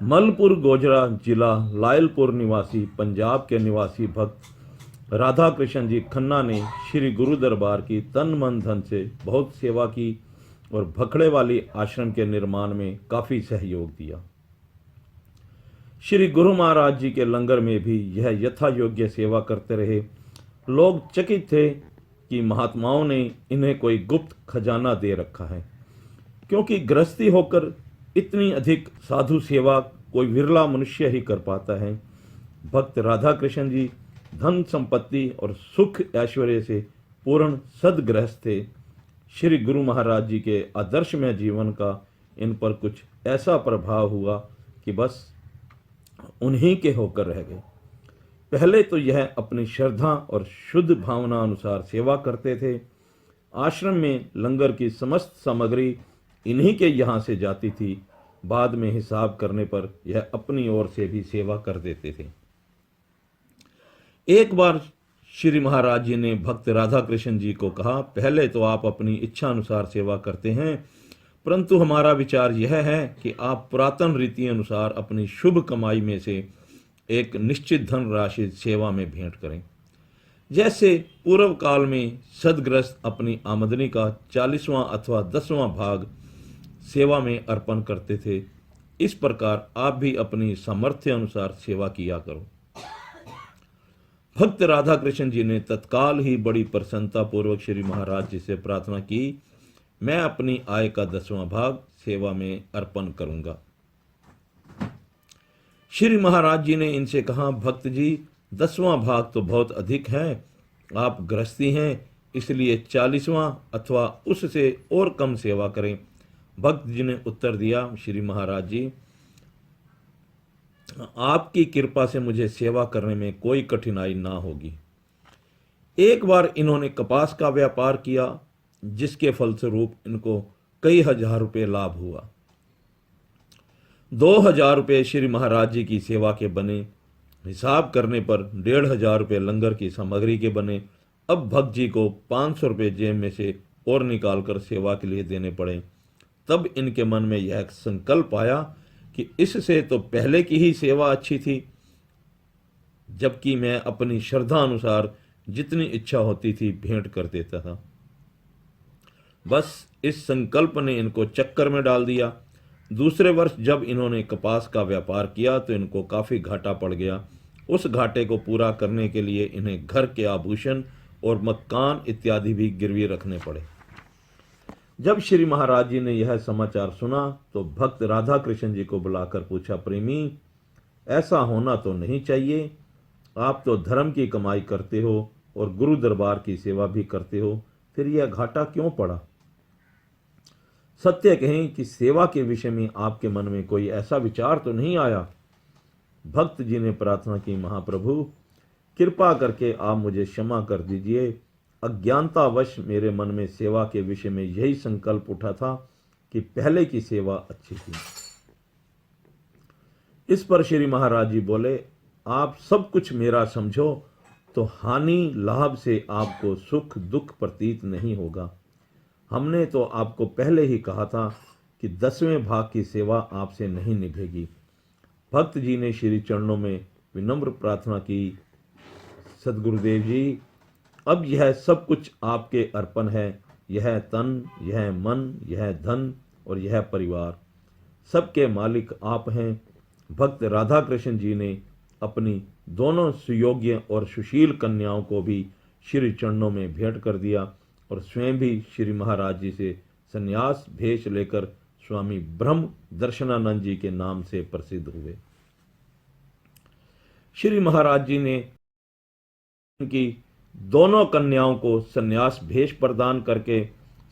मलपुर गोजरा जिला लायलपुर निवासी पंजाब के निवासी भक्त राधा कृष्ण जी खन्ना ने श्री गुरु दरबार की तन मन धन से बहुत सेवा की और भखड़े वाली आश्रम के निर्माण में काफी सहयोग दिया। श्री गुरु महाराज जी के लंगर में भी यह यथा योग्य सेवा करते रहे। लोग चकित थे कि महात्माओं ने इन्हें कोई गुप्त खजाना दे रखा है, क्योंकि गृहस्थी होकर इतनी अधिक साधु सेवा कोई विरला मनुष्य ही कर पाता है। भक्त राधा कृष्ण जी धन संपत्ति और सुख ऐश्वर्य से पूर्ण सदगृहस्थ थे। श्री गुरु महाराज जी के आदर्शमय जीवन का इन पर कुछ ऐसा प्रभाव हुआ कि बस उन्हीं के होकर रह गए। पहले तो यह अपनी श्रद्धा और शुद्ध भावना अनुसार सेवा करते थे। आश्रम में लंगर की समस्त सामग्री इन्हीं के यहाँ से जाती थी। बाद में हिसाब करने पर यह अपनी ओर से भी सेवा कर देते थे। एक बार श्री महाराज जी ने भक्त राधा कृष्ण जी को कहा, पहले तो आप अपनी इच्छा अनुसार सेवा करते हैं, परंतु हमारा विचार यह है कि आप पुरातन रीति अनुसार अपनी शुभ कमाई में से एक निश्चित धन राशि सेवा में भेंट करें। जैसे पूर्व काल में सदग्रस्त अपनी आमदनी का 40वां अथवा 10वां भाग सेवा में अर्पण करते थे, इस प्रकार आप भी अपनी सामर्थ्य अनुसार सेवा किया करो। भक्त राधा कृष्ण जी ने तत्काल ही बड़ी प्रसन्नता पूर्वक श्री महाराज जी से प्रार्थना की, मैं अपनी आय का 10वां भाग सेवा में अर्पण करूंगा। श्री महाराज जी ने इनसे कहा, भक्त जी 10वां भाग तो बहुत अधिक है, आप गृहस्थी हैं, इसलिए 40वां अथवा उससे और कम सेवा करें। भक्त जी ने उत्तर दिया, श्री महाराज जी आपकी कृपा से मुझे सेवा करने में कोई कठिनाई ना होगी। एक बार इन्होंने कपास का व्यापार किया, जिसके फलस्वरूप इनको कई हजार रुपये लाभ हुआ। 2000 रुपये श्री महाराज जी की सेवा के बने। हिसाब करने पर 1500 रुपये लंगर की सामग्री के बने। अब भक्त जी को 500 रुपये जेब में से और निकालकर सेवा के लिए देने पड़े। तब इनके मन में यह संकल्प आया कि इससे तो पहले की ही सेवा अच्छी थी, जबकि मैं अपनी श्रद्धा अनुसार जितनी इच्छा होती थी भेंट कर देता था। बस इस संकल्प ने इनको चक्कर में डाल दिया। दूसरे वर्ष जब इन्होंने कपास का व्यापार किया तो इनको काफी घाटा पड़ गया। उस घाटे को पूरा करने के लिए इन्हें घर के आभूषण और मकान इत्यादि भी गिरवी रखने पड़े। जब श्री महाराज जी ने यह समाचार सुना तो भक्त राधा कृष्ण जी को बुलाकर पूछा, प्रेमी ऐसा होना तो नहीं चाहिए, आप तो धर्म की कमाई करते हो और गुरु दरबार की सेवा भी करते हो, फिर यह घाटा क्यों पड़ा? सत्य कहें कि सेवा के विषय में आपके मन में कोई ऐसा विचार तो नहीं आया? भक्त जी ने प्रार्थना की, महाप्रभु कृपा करके आप मुझे क्षमा कर दीजिए, अज्ञानतावश मेरे मन में सेवा के विषय में यही संकल्प उठा था कि पहले की सेवा अच्छी थी। इस पर श्री महाराज जी बोले, आप सब कुछ मेरा समझो तो हानि लाभ से आपको सुख दुख प्रतीत नहीं होगा। हमने तो आपको पहले ही कहा था कि 10वें भाग की सेवा आपसे नहीं निभेगी। भक्त जी ने श्री चरणों में विनम्र प्रार्थना की, सदगुरुदेव जी अब यह सब कुछ आपके अर्पण है। यह तन, यह मन, यह धन और यह परिवार, सबके मालिक आप हैं। भक्त राधा कृष्ण जी ने अपनी दोनों सुयोग्य और सुशील कन्याओं को भी श्री चरणों में भेंट कर दिया और स्वयं भी श्री महाराज जी से संन्यास भेष लेकर स्वामी ब्रह्म दर्शनानंद जी के नाम से प्रसिद्ध हुए। श्री महाराज जी ने उनकी दोनों कन्याओं को संन्यास भेष प्रदान करके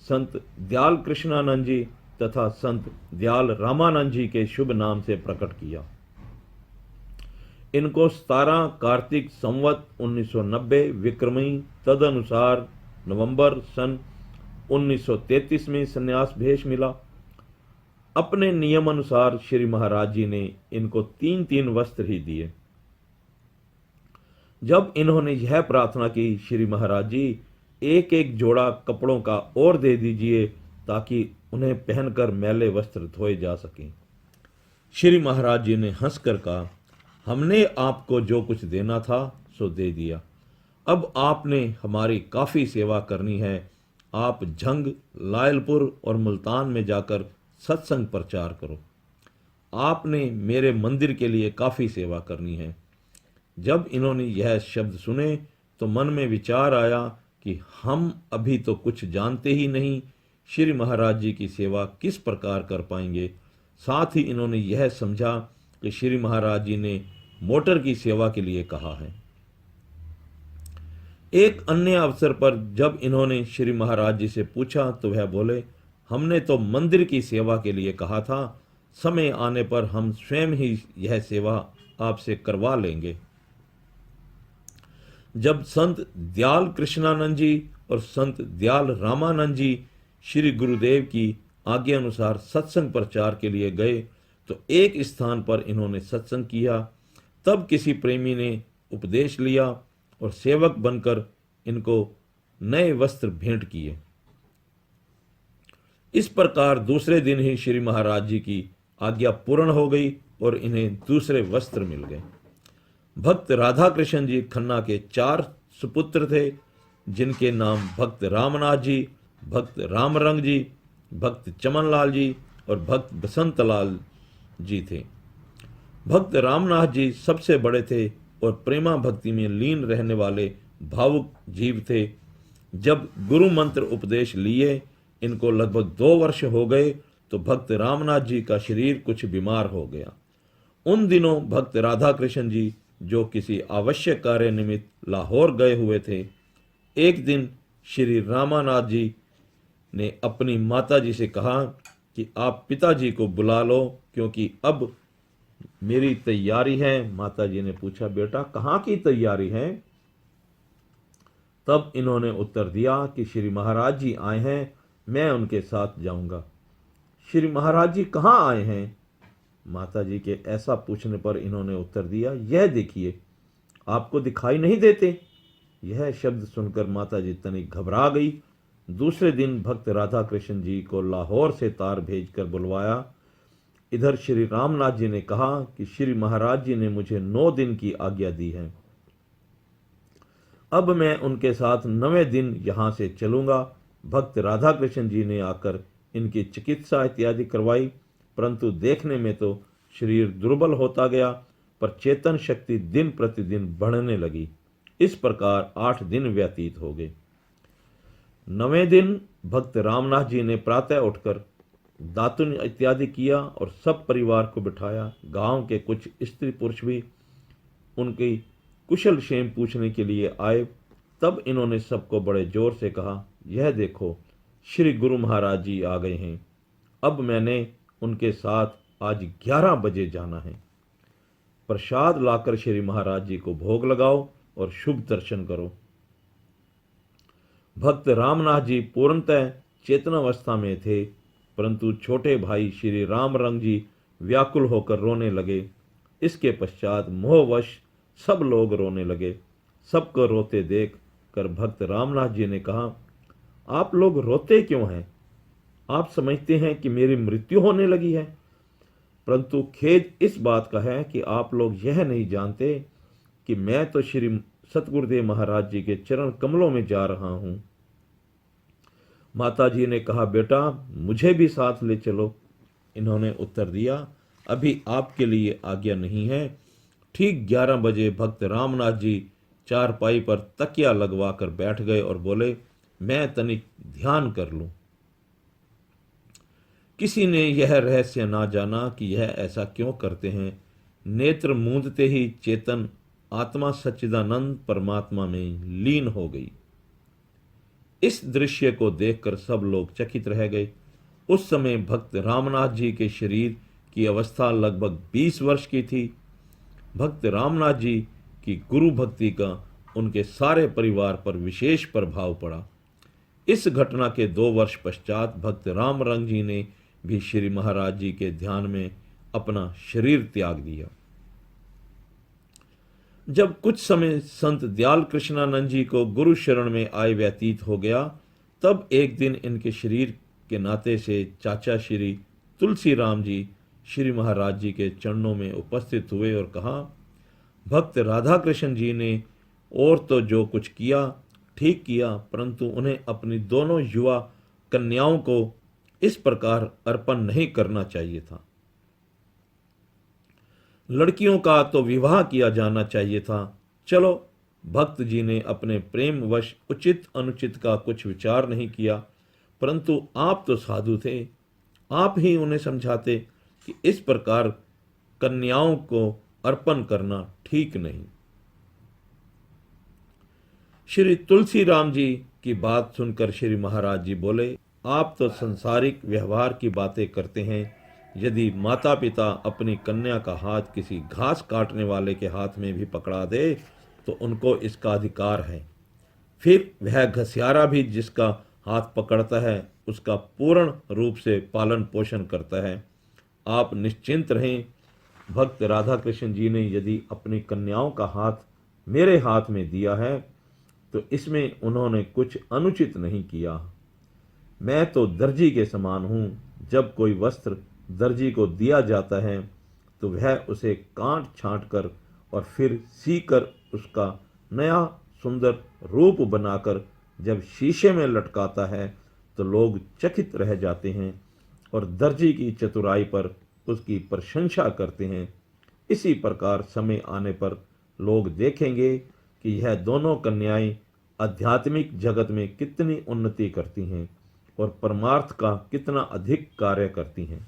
संत दयाल कृष्णानंद जी तथा संत दयाल रामानंद जी के शुभ नाम से प्रकट किया। इनको 17 कार्तिक संवत 1990 विक्रमी तदनुसार नवंबर सन 1933 में संन्यास भेष मिला। अपने नियम अनुसार श्री महाराज जी ने इनको 3-3 वस्त्र ही दिए। जब इन्होंने यह प्रार्थना की, श्री महाराज जी एक एक जोड़ा कपड़ों का और दे दीजिए ताकि उन्हें पहनकर मैले वस्त्र धोए जा सकें। श्री महाराज जी ने हंसकर कहा, हमने आपको जो कुछ देना था सो दे दिया। अब आपने हमारी काफ़ी सेवा करनी है। आप झंग, लायलपुर और मुल्तान में जाकर सत्संग प्रचार करो। आपने मेरे मंदिर के लिए काफ़ी सेवा करनी है। जब इन्होंने यह शब्द सुने तो मन में विचार आया कि हम अभी तो कुछ जानते ही नहीं, श्री महाराज जी की सेवा किस प्रकार कर पाएंगे। साथ ही इन्होंने यह समझा कि श्री महाराज जी ने मोटर की सेवा के लिए कहा है। एक अन्य अवसर पर जब इन्होंने श्री महाराज जी से पूछा तो वह बोले, हमने तो मंदिर की सेवा के लिए कहा था, समय आने पर हम स्वयं ही यह सेवा आपसे करवा लेंगे। जब संत दयाल कृष्णानंद जी और संत दयाल रामानंद जी श्री गुरुदेव की आज्ञा अनुसार सत्संग प्रचार के लिए गए तो एक स्थान पर इन्होंने सत्संग किया। तब किसी प्रेमी ने उपदेश लिया और सेवक बनकर इनको नए वस्त्र भेंट किए। इस प्रकार दूसरे दिन ही श्री महाराज जी की आज्ञा पूर्ण हो गई और इन्हें दूसरे वस्त्र मिल गए। भक्त राधा कृष्ण जी खन्ना के 4 सुपुत्र थे, जिनके नाम भक्त रामनाथ जी, भक्त रामरंग जी, भक्त चमनलाल जी और भक्त बसंतलाल जी थे। भक्त रामनाथ जी सबसे बड़े थे और प्रेमा भक्ति में लीन रहने वाले भावुक जीव थे। जब गुरु मंत्र उपदेश लिए इनको लगभग 2 वर्ष हो गए तो भक्त रामनाथ जी का शरीर कुछ बीमार हो गया। उन दिनों भक्त राधा कृष्ण जी जो किसी आवश्यक कार्य निमित्त लाहौर गए हुए थे, एक दिन श्री रामानाथ जी ने अपनी माता जी से कहा कि आप पिताजी को बुला लो क्योंकि अब मेरी तैयारी है। माता जी ने पूछा, बेटा कहाँ की तैयारी है? तब इन्होंने उत्तर दिया कि श्री महाराज जी आए हैं, मैं उनके साथ जाऊंगा। श्री महाराज जी कहाँ आए हैं? माता जी के ऐसा पूछने पर इन्होंने उत्तर दिया, यह देखिए, आपको दिखाई नहीं देते? यह शब्द सुनकर माता जी तनिक घबरा गई। दूसरे दिन भक्त राधा कृष्ण जी को लाहौर से तार भेजकर बुलवाया। इधर श्री रामनाथ जी ने कहा कि श्री महाराज जी ने मुझे 9 दिन की आज्ञा दी है। अब मैं उनके साथ 9वें दिन यहां से चलूंगा। भक्त राधा कृष्ण जी ने आकर इनकी चिकित्सा इत्यादि करवाई, परंतु देखने में तो शरीर दुर्बल होता गया, पर चेतन शक्ति दिन प्रतिदिन बढ़ने लगी। इस प्रकार 8 दिन व्यतीत हो गए। 9वें दिन भक्त रामनाथ जी ने प्रातः उठकर दातुन इत्यादि किया और सब परिवार को बिठाया। गांव के कुछ स्त्री पुरुष भी उनकी कुशल क्षेम पूछने के लिए आए। तब इन्होंने सबको बड़े जोर से कहा, यह देखो श्री गुरु महाराज जी आ गए हैं। अब मैंने उनके साथ आज 11 बजे जाना है। प्रसाद लाकर श्री महाराज जी को भोग लगाओ और शुभ दर्शन करो। भक्त रामनाथ जी पूर्णतः चेतनावस्था में थे, परंतु छोटे भाई श्री रामरंग जी व्याकुल होकर रोने लगे। इसके पश्चात मोहवश सब लोग रोने लगे। सबको रोते देख कर भक्त रामनाथ जी ने कहा, आप लोग रोते क्यों हैं? आप समझते हैं कि मेरी मृत्यु होने लगी है, परंतु खेद इस बात का है कि आप लोग यह नहीं जानते कि मैं तो श्री सतगुरुदेव महाराज जी के चरण कमलों में जा रहा हूं। माता जी ने कहा, बेटा मुझे भी साथ ले चलो। इन्होंने उत्तर दिया, अभी आपके लिए आज्ञा नहीं है। ठीक 11 बजे भक्त रामनाथ जी चारपाई पर तकिया लगवा कर बैठ गए और बोले, मैं तनिक ध्यान कर लूं। किसी ने यह रहस्य ना जाना कि यह ऐसा क्यों करते हैं। नेत्र मूंदते ही चेतन आत्मा सच्चिदानंद परमात्मा में लीन हो गई। इस दृश्य को देखकर सब लोग चकित रह गए। उस समय भक्त रामनाथ जी के शरीर की अवस्था लगभग 20 वर्ष की थी। भक्त रामनाथ जी की गुरु भक्ति का उनके सारे परिवार पर विशेष प्रभाव पड़ा। इस घटना के 2 वर्ष पश्चात भक्त रामरंग जी ने भी श्री महाराज जी के ध्यान में अपना शरीर त्याग दिया। जब कुछ समय संत दयाल कृष्णानंद जी को गुरु शरण में आए व्यतीत हो गया, तब एक दिन इनके शरीर के नाते से चाचा श्री तुलसी राम जी श्री महाराज जी के चरणों में उपस्थित हुए और कहा, भक्त राधा कृष्ण जी ने और तो जो कुछ किया ठीक किया, परंतु उन्हें अपनी दोनों युवा कन्याओं को इस प्रकार अर्पण नहीं करना चाहिए था। लड़कियों का तो विवाह किया जाना चाहिए था। चलो, भक्त जी ने अपने प्रेम वश उचित अनुचित का कुछ विचार नहीं किया, परंतु आप तो साधु थे, आप ही उन्हें समझाते कि इस प्रकार कन्याओं को अर्पण करना ठीक नहीं। श्री तुलसी राम जी की बात सुनकर श्री महाराज जी बोले, आप तो संसारिक व्यवहार की बातें करते हैं। यदि माता पिता अपनी कन्या का हाथ किसी घास काटने वाले के हाथ में भी पकड़ा दे तो उनको इसका अधिकार है। फिर वह घसियारा भी जिसका हाथ पकड़ता है उसका पूर्ण रूप से पालन पोषण करता है। आप निश्चिंत रहें। भक्त राधा कृष्ण जी ने यदि अपनी कन्याओं का हाथ मेरे हाथ में दिया है तो इसमें उन्होंने कुछ अनुचित नहीं किया। मैं तो दर्जी के समान हूँ। जब कोई वस्त्र दर्जी को दिया जाता है तो वह उसे काट छांट कर और फिर सी कर उसका नया सुंदर रूप बनाकर जब शीशे में लटकाता है तो लोग चकित रह जाते हैं और दर्जी की चतुराई पर उसकी प्रशंसा करते हैं। इसी प्रकार समय आने पर लोग देखेंगे कि यह दोनों कन्याएं आध्यात्मिक जगत में कितनी उन्नति करती हैं और परमार्थ का कितना अधिक कार्य करती हैं।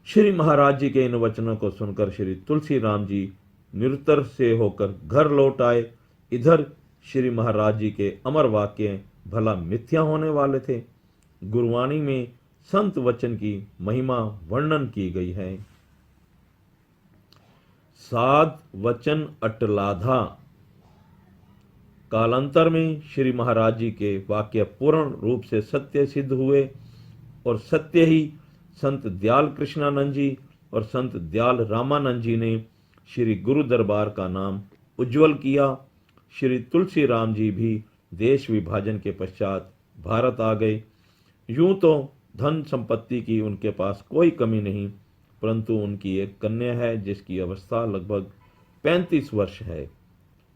श्री महाराज जी के इन वचनों को सुनकर श्री तुलसी राम जी निरुत्तर से होकर घर लौट आए। इधर श्री महाराज जी के अमर वाक्य भला मिथ्या होने वाले थे। गुरुवाणी में संत वचन की महिमा वर्णन की गई है। साध वचन अटलाधा। कालांतर में श्री महाराज जी के वाक्य पूर्ण रूप से सत्य सिद्ध हुए और सत्य ही संत दयाल कृष्णानंद जी और संत दयाल रामानंद जी ने श्री गुरु दरबार का नाम उज्जवल किया। श्री तुलसी राम जी भी देश विभाजन के पश्चात भारत आ गए। यूं तो धन संपत्ति की उनके पास कोई कमी नहीं, परंतु उनकी एक कन्या है जिसकी अवस्था लगभग 35 वर्ष है,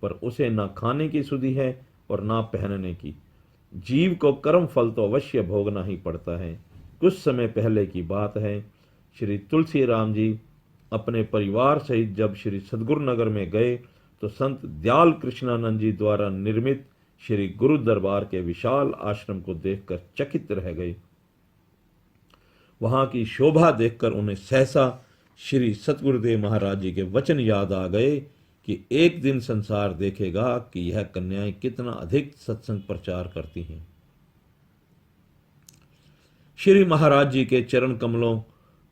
पर उसे ना खाने की सुधि है और ना पहनने की। जीव को कर्म फल तो अवश्य भोगना ही पड़ता है। कुछ समय पहले की बात है, श्री तुलसी राम जी अपने परिवार सहित जब श्री सदगुरु नगर में गए तो संत दयाल कृष्णानंद जी द्वारा निर्मित श्री गुरु दरबार के विशाल आश्रम को देखकर चकित रह गए। वहां की शोभा देखकर उन्हें सहसा श्री सतगुरुदेव महाराज जी के वचन याद आ गए कि एक दिन संसार देखेगा कि यह कन्याएं कितना अधिक सत्संग प्रचार करती हैं। श्री महाराज जी के चरण कमलों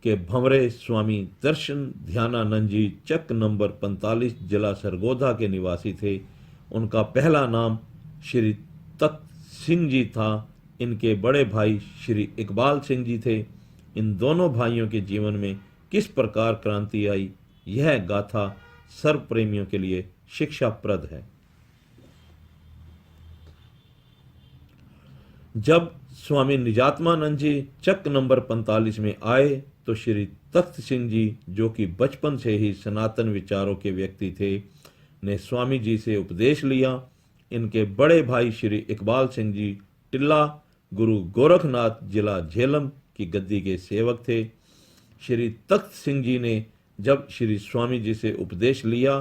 के भंवरे स्वामी दर्शन ध्यानानंद जी चक नंबर 45 जिला सरगोधा के निवासी थे। उनका पहला नाम श्री तख्त सिंह जी था। इनके बड़े भाई श्री इकबाल सिंह जी थे। इन दोनों भाइयों के जीवन में किस प्रकार क्रांति आई, यह गाथा सर्व प्रेमियों के लिए शिक्षाप्रद है। जब स्वामी निजात्मानंद जी चक नंबर 45 में आए तो श्री तख्त सिंह जी, जो कि बचपन से ही सनातन विचारों के व्यक्ति थे, ने स्वामी जी से उपदेश लिया। इनके बड़े भाई श्री इकबाल सिंह जी टिल्ला गुरु गोरखनाथ जिला झेलम की गद्दी के सेवक थे। श्री तख्त सिंह जी ने जब श्री स्वामी जी से उपदेश लिया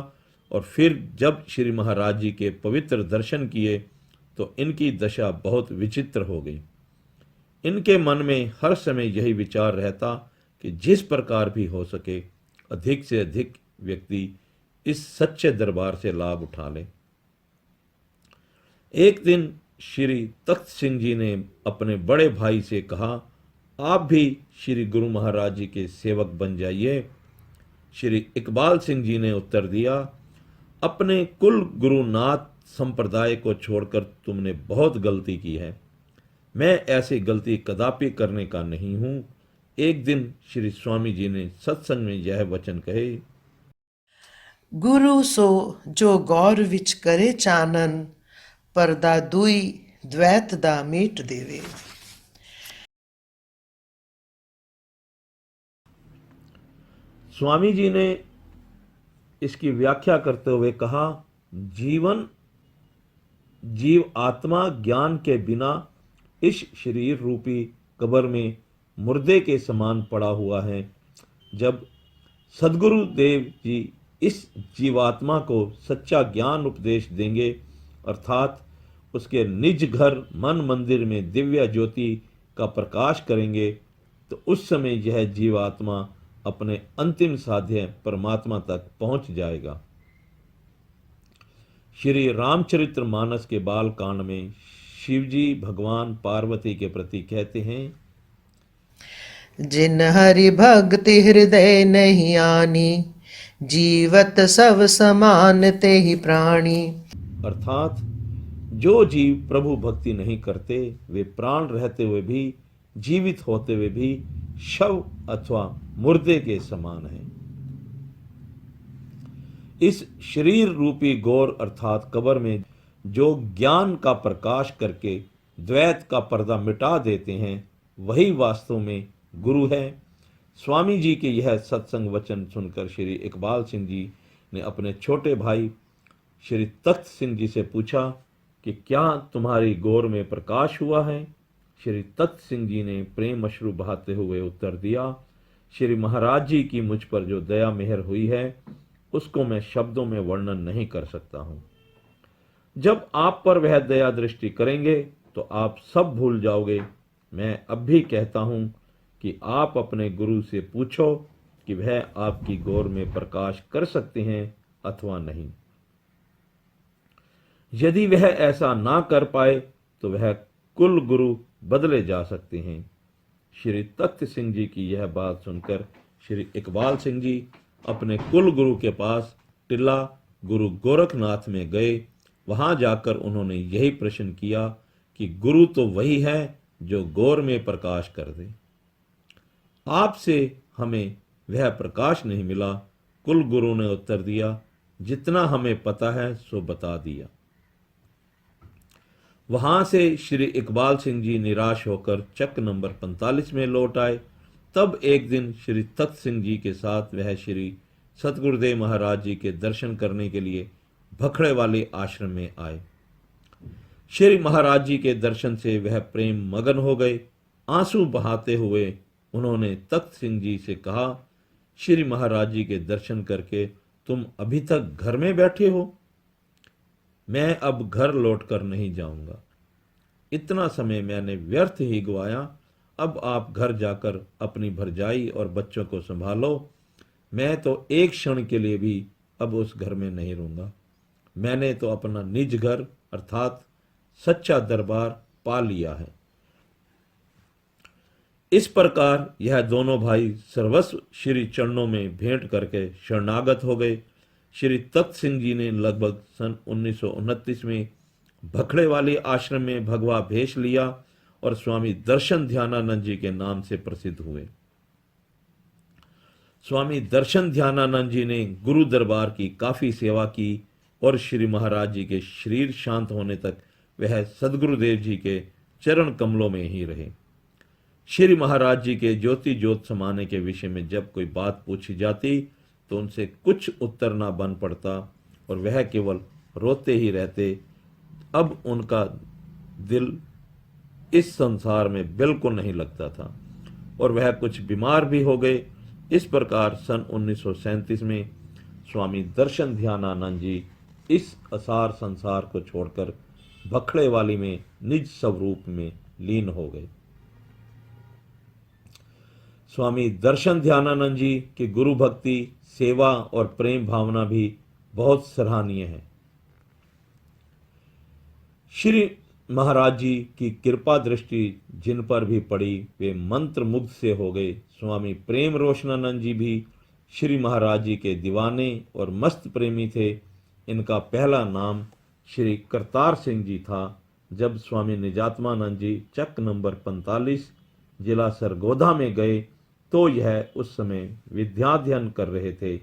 और फिर जब श्री महाराज जी के पवित्र दर्शन किए तो इनकी दशा बहुत विचित्र हो गई। इनके मन में हर समय यही विचार रहता कि जिस प्रकार भी हो सके अधिक से अधिक व्यक्ति इस सच्चे दरबार से लाभ उठा ले। एक दिन श्री तख्त सिंह जी ने अपने बड़े भाई से कहा, आप भी श्री गुरु महाराज जी के सेवक बन जाइए। श्री इकबाल सिंह जी ने उत्तर दिया, अपने कुल गुरुनाथ संप्रदाय को छोड़कर तुमने बहुत गलती की है। मैं ऐसी गलती कदापि करने का नहीं हूँ। एक दिन श्री स्वामी जी ने सत्संग में यह वचन कहे, गुरु सो जो गौर विच करे चानन, परदा दुई द्वैत दा मीट देवे। स्वामी जी ने इसकी व्याख्या करते हुए कहा, जीव आत्मा ज्ञान के बिना इस शरीर रूपी कब्र में मुर्दे के समान पड़ा हुआ है। जब सदगुरु देव जी इस जीवात्मा को सच्चा ज्ञान उपदेश देंगे, अर्थात उसके निज घर मन मंदिर में दिव्य ज्योति का प्रकाश करेंगे, तो उस समय यह जीवात्मा अपने अंतिम साध्य परमात्मा तक पहुंच जाएगा। श्री रामचरित्र मानस के बाल कांड में शिवजी भगवान पार्वती के प्रति कहते हैं, जिन हरि भक्ति हृदय नहीं आनी, जीवत सब समान ते ही प्राणी। अर्थात जो जीव प्रभु भक्ति नहीं करते, वे प्राण रहते हुए भी, जीवित होते हुए भी शव अथवा मुर्दे के समान हैं। इस शरीर रूपी गौर अर्थात कब्र में जो ज्ञान का प्रकाश करके द्वैत का पर्दा मिटा देते हैं, वही वास्तव में गुरु है। स्वामी जी के यह सत्संग वचन सुनकर श्री इकबाल सिंह जी ने अपने छोटे भाई श्री तख्त सिंह जी से पूछा कि क्या तुम्हारी गौर में प्रकाश हुआ है? श्री तख्त सिंह जी ने प्रेम अश्रु बहाते हुए उत्तर दिया, श्री महाराज जी की मुझ पर जो दया मेहर हुई है, उसको मैं शब्दों में वर्णन नहीं कर सकता हूं। जब आप पर वह दया दृष्टि करेंगे तो आप सब भूल जाओगे। मैं अब भी कहता हूं कि आप अपने गुरु से पूछो कि वह आपकी गौर में प्रकाश कर सकते हैं अथवा नहीं। यदि वह ऐसा ना कर पाए तो वह कुल गुरु बदले जा सकते हैं। श्री तख्त सिंह जी की यह बात सुनकर श्री इकबाल सिंह जी अपने कुल गुरु के पास टिल्ला गुरु गोरखनाथ में गए। वहां जाकर उन्होंने यही प्रश्न किया कि गुरु तो वही है जो गौर में प्रकाश कर दे। आपसे हमें वह प्रकाश नहीं मिला। कुल गुरु ने उत्तर दिया, जितना हमें पता है सो बता दिया। वहां से श्री इकबाल सिंह जी निराश होकर चक नंबर 45 में लौट आए। तब एक दिन श्री तख्त सिंह जी के साथ वह श्री सतगुरुदेव महाराज जी के दर्शन करने के लिए भखड़े वाले आश्रम में आए। श्री महाराज जी के दर्शन से वह प्रेम मगन हो गए। आंसू बहाते हुए उन्होंने तख्त सिंह जी से कहा, श्री महाराज जी के दर्शन करके तुम अभी तक घर में बैठे हो? मैं अब घर लौटकर नहीं जाऊंगा। इतना समय मैंने व्यर्थ ही गवाया। अब आप घर जाकर अपनी भरजाई और बच्चों को संभालो। मैं तो एक क्षण के लिए भी अब उस घर में नहीं रहूंगा। मैंने तो अपना निज घर अर्थात सच्चा दरबार पा लिया है। इस प्रकार यह दोनों भाई सर्वस्व श्री चरणों में भेंट करके शरणागत हो गए। श्री तख्त सिंह जी ने लगभग सन 1929 में भखड़े वाले आश्रम में भगवा भेष लिया और स्वामी दर्शन ध्यानानंद जी के नाम से प्रसिद्ध हुए। स्वामी दर्शन ध्यानानंद जी ने गुरु दरबार की काफी सेवा की और श्री महाराज जी के शरीर शांत होने तक वह सदगुरुदेव जी के चरण कमलों में ही रहे। श्री महाराज जी के ज्योति ज्योत समाने के विषय में जब कोई बात पूछी जाती तो उनसे कुछ उत्तर ना बन पड़ता और वह केवल रोते ही रहते। अब उनका दिल इस संसार में बिल्कुल नहीं लगता था और वह कुछ बीमार भी हो गए। इस प्रकार सन 1937 में स्वामी दर्शन ध्यानानंद जी इस असार संसार को छोड़कर भखड़े वाली में निज स्वरूप में लीन हो गए। स्वामी दर्शन ध्यानानंद जी की गुरु भक्ति, सेवा और प्रेम भावना भी बहुत सराहनीय है। श्री महाराज जी की कृपा दृष्टि जिन पर भी पड़ी वे मंत्र मुग्ध से हो गए। स्वामी प्रेम रोशनानंद जी भी श्री महाराज जी के दीवाने और मस्त प्रेमी थे। इनका पहला नाम श्री करतार सिंह जी था। जब स्वामी निजात्मानंद जी चक नंबर 45 जिला सरगोधा में गए तो यह उस समय विद्याध्ययन कर रहे थे।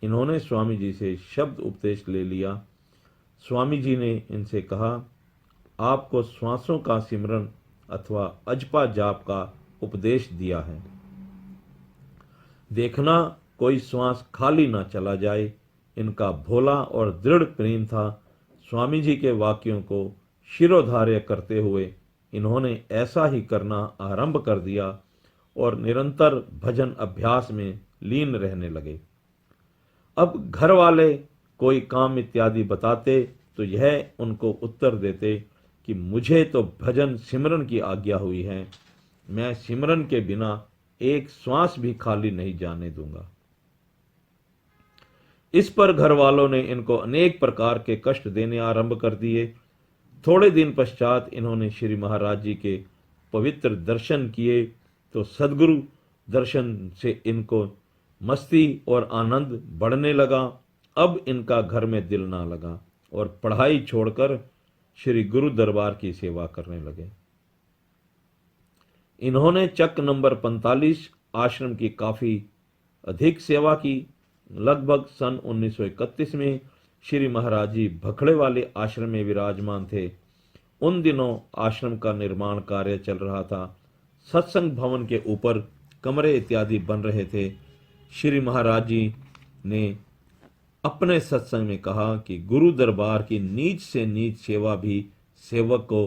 इन्होंने स्वामी जी से शब्द उपदेश ले लिया। स्वामी जी ने इनसे कहा, आपको श्वासों का सिमरन अथवा अजपा जाप का उपदेश दिया है। देखना कोई श्वास खाली ना चला जाए। इनका भोला और दृढ़ प्रेम था। स्वामी जी के वाक्यों को शिरोधार्य करते हुए इन्होंने ऐसा ही करना आरंभ कर दिया और निरंतर भजन अभ्यास में लीन रहने लगे। अब घर वाले कोई काम इत्यादि बताते तो यह उनको उत्तर देते कि मुझे तो भजन सिमरन की आज्ञा हुई है, मैं सिमरन के बिना एक श्वास भी खाली नहीं जाने दूंगा। इस पर घर वालों ने इनको अनेक प्रकार के कष्ट देने आरंभ कर दिए। थोड़े दिन पश्चात इन्होंने श्री महाराज जी के पवित्र दर्शन किए तो सद्गुरु दर्शन से इनको मस्ती और आनंद बढ़ने लगा। अब इनका घर में दिल ना लगा और पढ़ाई छोड़कर श्री गुरु दरबार की सेवा करने लगे। इन्होंने चक नंबर 45 आश्रम की काफी अधिक सेवा की। लगभग सन 1931 में श्री महाराज जी भखड़े वाले आश्रम में विराजमान थे। उन दिनों आश्रम का निर्माण कार्य चल रहा था। सत्संग भवन के ऊपर कमरे इत्यादि बन रहे थे। श्री महाराज जी ने अपने सत्संग में कहा कि गुरु दरबार की नीच से नीच सेवा भी सेवक को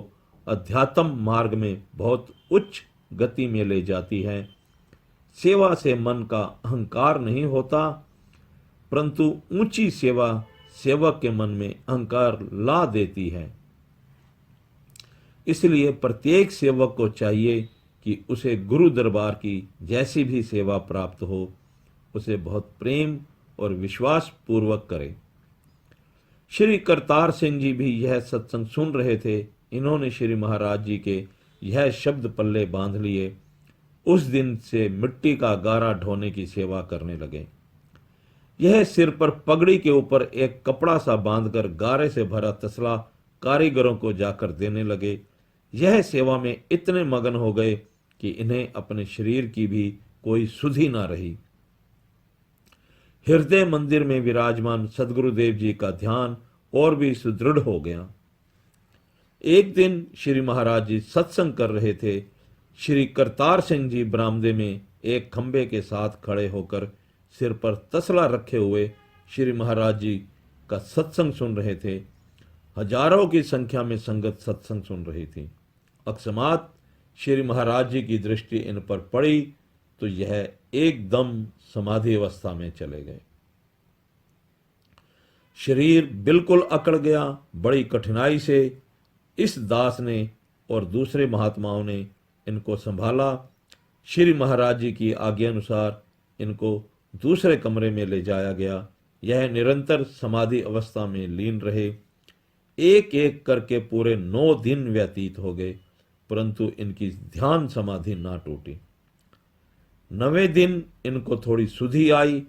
अध्यात्म मार्ग में बहुत उच्च गति में ले जाती है। सेवा से मन का अहंकार नहीं होता, परंतु ऊंची सेवा सेवक के मन में अहंकार ला देती है। इसलिए प्रत्येक सेवक को चाहिए कि उसे गुरु दरबार की जैसी भी सेवा प्राप्त हो, उसे बहुत प्रेम और विश्वास पूर्वक करे। श्री करतार सिंह जी भी यह सत्संग सुन रहे थे। इन्होंने श्री महाराज जी के यह शब्द पल्ले बांध लिए। उस दिन से मिट्टी का गारा ढोने की सेवा करने लगे। यह सिर पर पगड़ी के ऊपर एक कपड़ा सा बांधकर गारे से भरा तसला कारीगरों को जाकर देने लगे। यह सेवा में इतने मगन हो गए कि इन्हें अपने शरीर की भी कोई सुधि ना रही। हृदय मंदिर में विराजमान सदगुरुदेव जी का ध्यान और भी सुदृढ़ हो गया। एक दिन श्री महाराज जी सत्संग कर रहे थे। श्री करतार सिंह जी बरामदे में एक खंबे के साथ खड़े होकर सिर पर तसला रखे हुए श्री महाराज जी का सत्संग सुन रहे थे। हजारों की संख्या में संगत सत्संग सुन रही थी। अकस्मात श्री महाराज जी की दृष्टि इन पर पड़ी तो यह एकदम समाधि अवस्था में चले गए। शरीर बिल्कुल अकड़ गया। बड़ी कठिनाई से इस दास ने और दूसरे महात्माओं ने इनको संभाला। श्री महाराज जी की आज्ञा अनुसार इनको दूसरे कमरे में ले जाया गया। यह निरंतर समाधि अवस्था में लीन रहे। एक एक करके पूरे 9 दिन व्यतीत हो गए, परंतु इनकी ध्यान समाधि ना टूटी। 9वें दिन इनको थोड़ी सुधि आई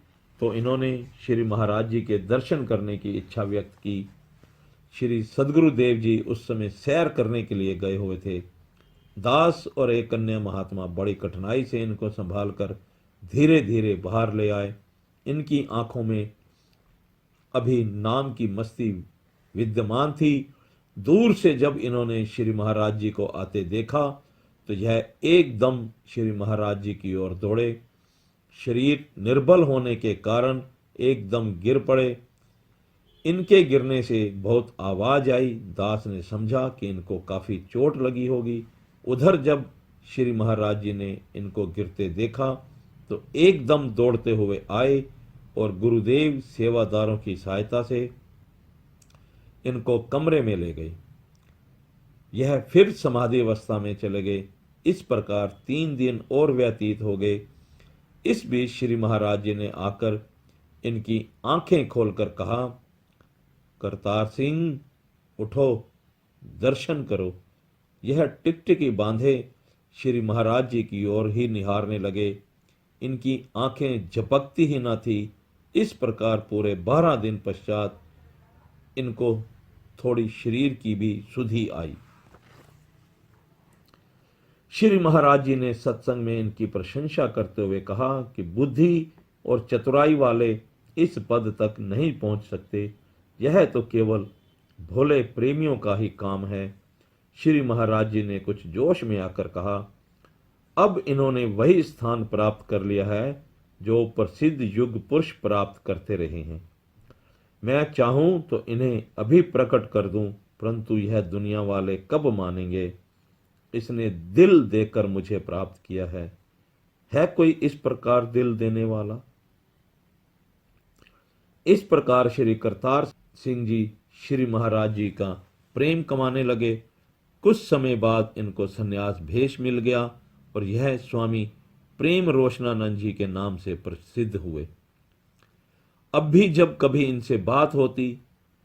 तो इन्होंने श्री महाराज जी के दर्शन करने की इच्छा व्यक्त की। श्री सदगुरुदेव जी उस समय सैर करने के लिए गए हुए थे। दास और एक अन्य महात्मा बड़ी कठिनाई से इनको संभालकर धीरे धीरे बाहर ले आए। इनकी आंखों में अभी नाम की मस्ती विद्यमान थी। दूर से जब इन्होंने श्री महाराज जी को आते देखा तो यह एकदम श्री महाराज जी की ओर दौड़े। शरीर निर्बल होने के कारण एकदम गिर पड़े। इनके गिरने से बहुत आवाज आई। दास ने समझा कि इनको काफी चोट लगी होगी। उधर जब श्री महाराज जी ने इनको गिरते देखा तो एकदम दौड़ते हुए आए और गुरुदेव सेवादारों की सहायता से इनको कमरे में ले गए। यह फिर समाधि अवस्था में चले गए। इस प्रकार 3 दिन और व्यतीत हो गए। इस बीच श्री महाराज जी ने आकर इनकी आंखें खोलकर कहा, करतार सिंह उठो, दर्शन करो। यह टिकटिकी बांधे श्री महाराज जी की ओर ही निहारने लगे। इनकी आंखें झपकती ही न थी। इस प्रकार पूरे 12 दिन पश्चात इनको थोड़ी शरीर की भी सुधि आई। श्री महाराज जी ने सत्संग में इनकी प्रशंसा करते हुए कहा कि बुद्धि और चतुराई वाले इस पद तक नहीं पहुंच सकते। यह तो केवल भोले प्रेमियों का ही काम है। श्री महाराज जी ने कुछ जोश में आकर कहा, अब इन्होंने वही स्थान प्राप्त कर लिया है जो प्रसिद्ध युग पुरुष प्राप्त करते रहे हैं। मैं चाहूं तो इन्हें अभी प्रकट कर दूं, परंतु यह दुनिया वाले कब मानेंगे। इसने दिल देकर मुझे प्राप्त किया है कोई इस प्रकार दिल देने वाला। इस प्रकार श्री करतार सिंह जी श्री महाराज जी का प्रेम कमाने लगे। कुछ समय बाद इनको संन्यास भेष मिल गया और यह स्वामी प्रेम रोशनानंद जी के नाम से प्रसिद्ध हुए। अब भी जब कभी इनसे बात होती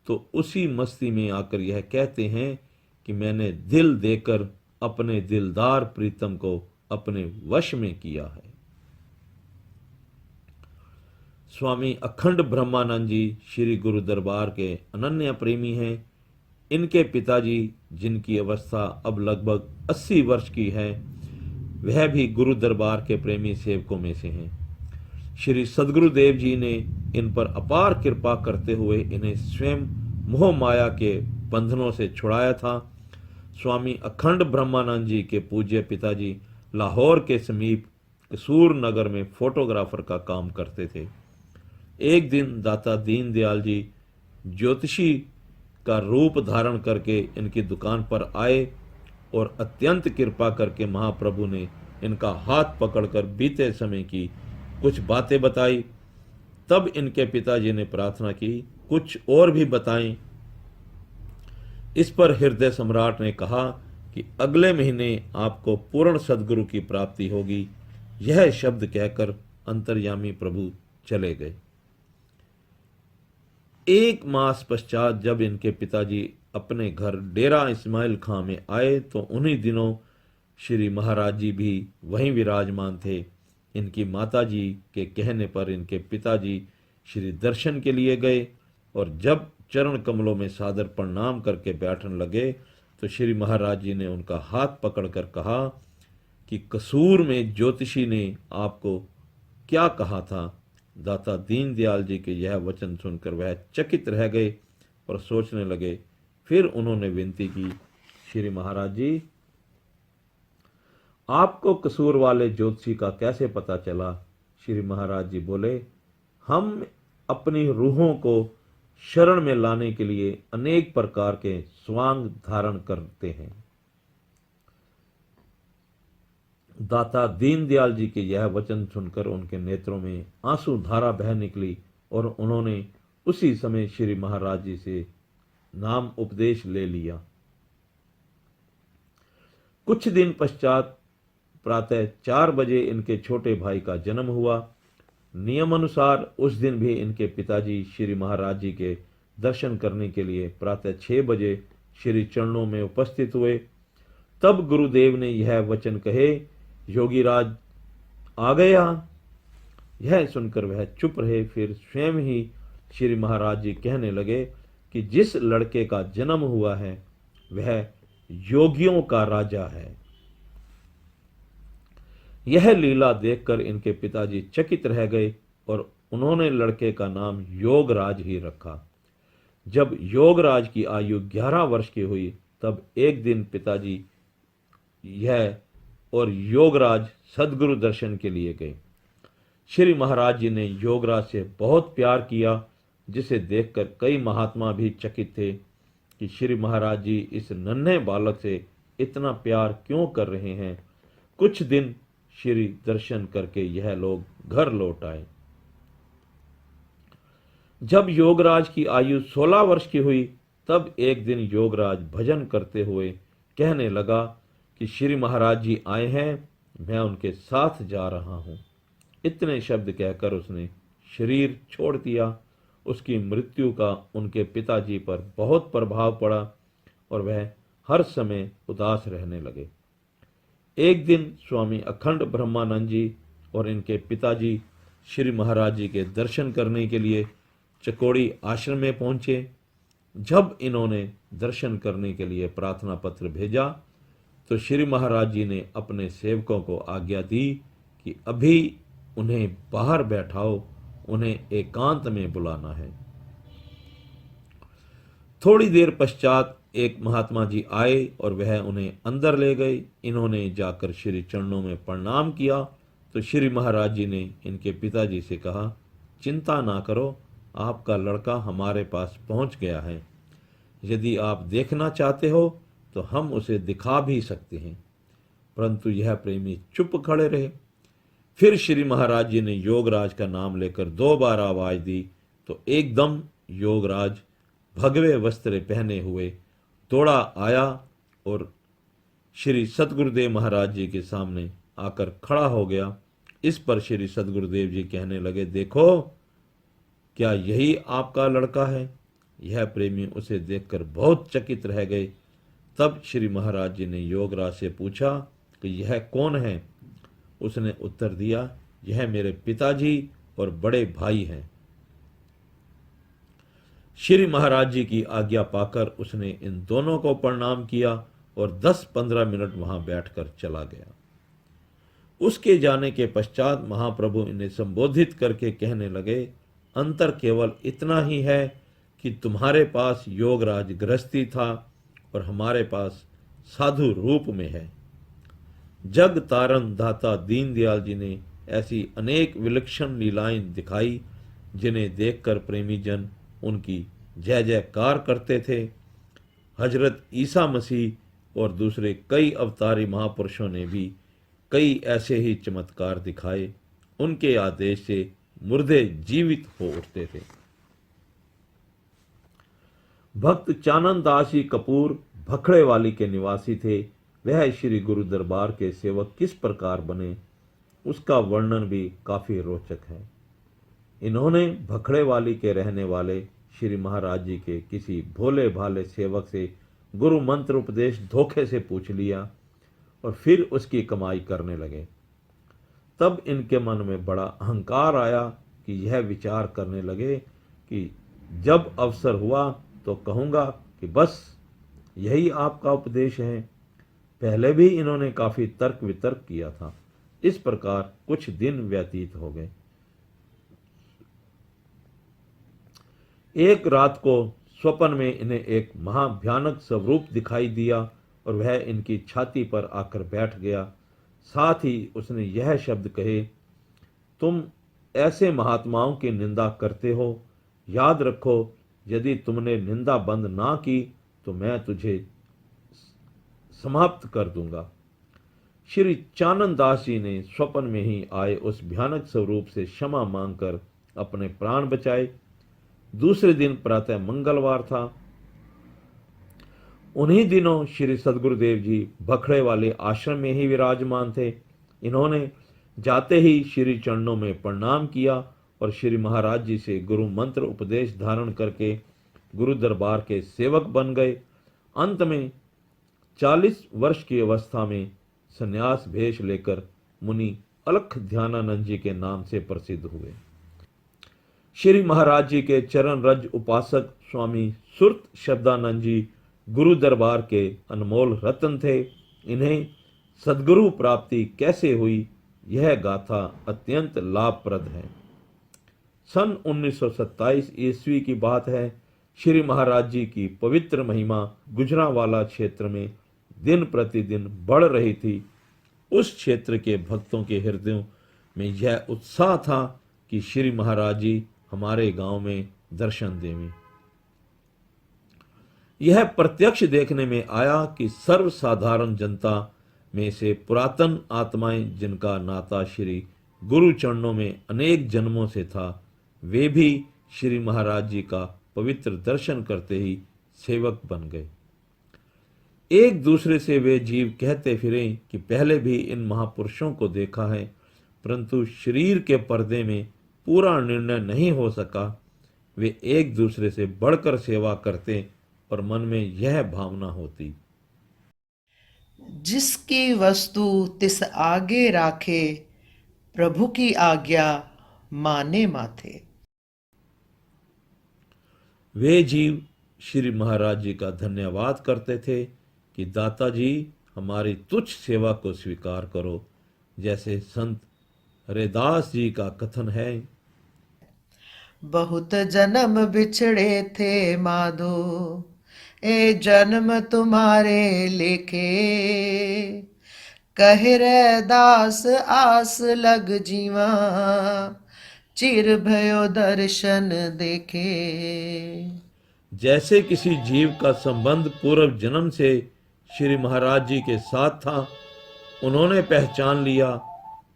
तो उसी मस्ती में आकर यह कहते हैं कि मैंने दिल देकर अपने दिलदार प्रीतम को अपने वश में किया है। स्वामी अखंड ब्रह्मानंद जी श्री गुरु दरबार के अनन्य प्रेमी हैं। इनके पिताजी, जिनकी अवस्था अब लगभग 80 वर्ष की है, वह भी गुरु दरबार के प्रेमी सेवकों में से हैं। श्री सद्गुरुदेव जी ने इन पर अपार कृपा करते हुए इन्हें स्वयं मोह माया के बंधनों से छुड़ाया था। स्वामी अखंड ब्रह्मानंद जी के पूज्य पिताजी लाहौर के समीप कसूर नगर में फोटोग्राफर का काम करते थे। एक दिन दाता दीनदयाल जी ज्योतिषी का रूप धारण करके इनकी दुकान पर आए और अत्यंत कृपा करके महाप्रभु ने इनका हाथ पकड़कर बीते समय की कुछ बातें बताई। तब इनके पिताजी ने प्रार्थना की, कुछ और भी बताएं। इस पर हृदय सम्राट ने कहा कि अगले महीने आपको पूर्ण सद्गुरु की प्राप्ति होगी। यह शब्द कहकर अंतर्यामी प्रभु चले गए। एक मास पश्चात जब इनके पिताजी अपने घर डेरा इस्माइल खां में आए तो उन्हीं दिनों श्री महाराज जी भी वहीं विराजमान थे। इनकी माता जी के कहने पर इनके पिताजी श्री दर्शन के लिए गए और जब चरण कमलों में सादर प्रणाम करके बैठने लगे तो श्री महाराज जी ने उनका हाथ पकड़कर कहा कि कसूर में ज्योतिषी ने आपको क्या कहा था। दाता दीनदयाल जी के यह वचन सुनकर वह चकित रह गए और सोचने लगे। फिर उन्होंने विनती की, श्री महाराज जी, आपको कसूर वाले ज्योतिषी का कैसे पता चला। श्री महाराज जी बोले, हम अपनी रूहों को शरण में लाने के लिए अनेक प्रकार के स्वांग धारण करते हैं। दाता दीनदयाल जी के यह वचन सुनकर उनके नेत्रों में आंसू धारा बह निकली और उन्होंने उसी समय श्री महाराज जी से नाम उपदेश ले लिया। कुछ दिन पश्चात प्रातः 4 बजे इनके छोटे भाई का जन्म हुआ। नियम अनुसार उस दिन भी इनके पिताजी श्री महाराज जी के दर्शन करने के लिए प्रातः 6 बजे श्री चरणों में उपस्थित हुए। तब गुरुदेव ने यह वचन कहे, योगीराज आ गया। यह सुनकर वह चुप रहे। फिर स्वयं ही श्री महाराज जी कहने लगे कि जिस लड़के का जन्म हुआ है वह योगियों का राजा है। यह लीला देखकर इनके पिताजी चकित रह गए और उन्होंने लड़के का नाम योगराज ही रखा। जब योगराज की आयु 11 वर्ष की हुई तब एक दिन पिताजी यह और योगराज सद्गुरु दर्शन के लिए गए। श्री महाराज जी ने योगराज से बहुत प्यार किया, जिसे देखकर कई महात्मा भी चकित थे कि श्री महाराज जी इस नन्हे बालक से इतना प्यार क्यों कर रहे हैं। कुछ दिन श्री दर्शन करके यह लोग घर लौट आए। जब योगराज की आयु 16 वर्ष की हुई तब एक दिन योगराज भजन करते हुए कहने लगा कि श्री महाराज जी आए हैं, मैं उनके साथ जा रहा हूं। इतने शब्द कहकर उसने शरीर छोड़ दिया। उसकी मृत्यु का उनके पिताजी पर बहुत प्रभाव पड़ा और वह हर समय उदास रहने लगे। एक दिन स्वामी अखंड ब्रह्मानंद जी और इनके पिताजी श्री महाराज जी के दर्शन करने के लिए चकोड़ी आश्रम में पहुंचे। जब इन्होंने दर्शन करने के लिए प्रार्थना पत्र भेजा तो श्री महाराज जी ने अपने सेवकों को आज्ञा दी कि अभी उन्हें बाहर बैठाओ, उन्हें एकांत में बुलाना है। थोड़ी देर पश्चात एक महात्मा जी आए और वह उन्हें अंदर ले गए। इन्होंने जाकर श्री चरणों में प्रणाम किया तो श्री महाराज जी ने इनके पिताजी से कहा, चिंता ना करो, आपका लड़का हमारे पास पहुंच गया है। यदि आप देखना चाहते हो तो हम उसे दिखा भी सकते हैं। परंतु यह प्रेमी चुप खड़े रहे। फिर श्री महाराज जी ने योगराज का नाम लेकर 2 बार आवाज दी तो एकदम योगराज भगवे वस्त्र पहने हुए दौड़ा आया और श्री सतगुरुदेव महाराज जी के सामने आकर खड़ा हो गया। इस पर श्री सतगुरुदेव जी कहने लगे, देखो क्या यही आपका लड़का है? यह प्रेमी उसे देखकर बहुत चकित रह गए। तब श्री महाराज जी ने योगराज से पूछा कि यह कौन है? उसने उत्तर दिया, यह मेरे पिताजी और बड़े भाई हैं। श्री महाराज जी की आज्ञा पाकर उसने इन दोनों को प्रणाम किया और 10-15 मिनट वहां बैठकर चला गया। उसके जाने के पश्चात महाप्रभु इन्हें संबोधित करके कहने लगे, अंतर केवल इतना ही है कि तुम्हारे पास योगराज गृहस्थी था और हमारे पास साधु रूप में है। जग तारण दाता दीनदयाल जी ने ऐसी अनेक विलक्षण लीलाएं दिखाई जिन्हें देखकर प्रेमी जन उनकी जय जयकार करते थे। हजरत ईसा मसीह और दूसरे कई अवतारी महापुरुषों ने भी कई ऐसे ही चमत्कार दिखाए। उनके आदेश से मुर्दे जीवित हो उठते थे। भक्त चानन दास जी कपूर भखड़ेवाली के निवासी थे। वह श्री गुरु दरबार के सेवक किस प्रकार बने, उसका वर्णन भी काफी रोचक है। इन्होंने भखड़ेवाली के रहने वाले श्री महाराज जी के किसी भोले भाले सेवक से गुरु मंत्र उपदेश धोखे से पूछ लिया और फिर उसकी कमाई करने लगे। तब इनके मन में बड़ा अहंकार आया कि यह विचार करने लगे कि जब अवसर हुआ तो कहूँगा कि बस यही आपका उपदेश है। पहले भी इन्होंने काफी तर्क वितर्क किया था। इस प्रकार कुछ दिन व्यतीत हो गए। एक रात को स्वप्न में इन्हें एक महाभयानक स्वरूप दिखाई दिया और वह इनकी छाती पर आकर बैठ गया। साथ ही उसने यह शब्द कहे, तुम ऐसे महात्माओं की निंदा करते हो, याद रखो यदि तुमने निंदा बंद ना की तो मैं तुझे समाप्त कर दूंगा। श्री चानन दास जी ने स्वप्न में ही आए उस भयानक स्वरूप से क्षमा मांगकर अपने प्राण बचाए। दूसरे दिन प्रातः मंगलवार था। उन्हीं दिनों श्री सदगुरुदेव जी भखड़े वाले आश्रम में ही विराजमान थे। इन्होंने जाते ही श्री चरणों में प्रणाम किया और श्री महाराज जी से गुरु मंत्र उपदेश धारण करके गुरु दरबार के सेवक बन गए। अंत में 40 वर्ष की अवस्था में संन्यास भेष लेकर मुनि अलख ध्यानानंद जी के नाम से प्रसिद्ध हुए। श्री महाराज जी के चरण रज उपासक स्वामी सुरत शब्दानंद जी गुरु दरबार के अनमोल रत्न थे। इन्हें सद्गुरु प्राप्ति कैसे हुई, यह गाथा अत्यंत लाभप्रद है। सन 1927 ईस्वी की बात है। श्री महाराज जी की पवित्र महिमा गुजरांवाला क्षेत्र में दिन प्रतिदिन बढ़ रही थी। उस क्षेत्र के भक्तों के हृदयों में यह उत्साह था कि श्री महाराज जी हमारे गांव में दर्शन देवें। यह प्रत्यक्ष देखने में आया कि सर्वसाधारण जनता में से पुरातन आत्माएं जिनका नाता श्री गुरु चरणों में अनेक जन्मों से था, वे भी श्री महाराज जी का पवित्र दर्शन करते ही सेवक बन गए। एक दूसरे से वे जीव कहते फिरे कि पहले भी इन महापुरुषों को देखा है, परंतु शरीर के पर्दे में पूरा निर्णय नहीं हो सका। वे एक दूसरे से बढ़कर सेवा करते और मन में यह भावना होती, जिसकी वस्तु तिस आगे राखे, प्रभु की आज्ञा माने माथे। वे जीव श्री महाराज जी का धन्यवाद करते थे कि दाता जी हमारी तुच्छ सेवा को स्वीकार करो। जैसे संत हरिदास जी का कथन है, बहुत जन्म बिछड़े थे माधो, ए जन्म तुम्हारे लेखे, कहे रैदास आस लग जीवा, चिर भयो दर्शन देखे। जैसे किसी जीव का संबंध पूर्व जन्म से श्री महाराज जी के साथ था, उन्होंने पहचान लिया।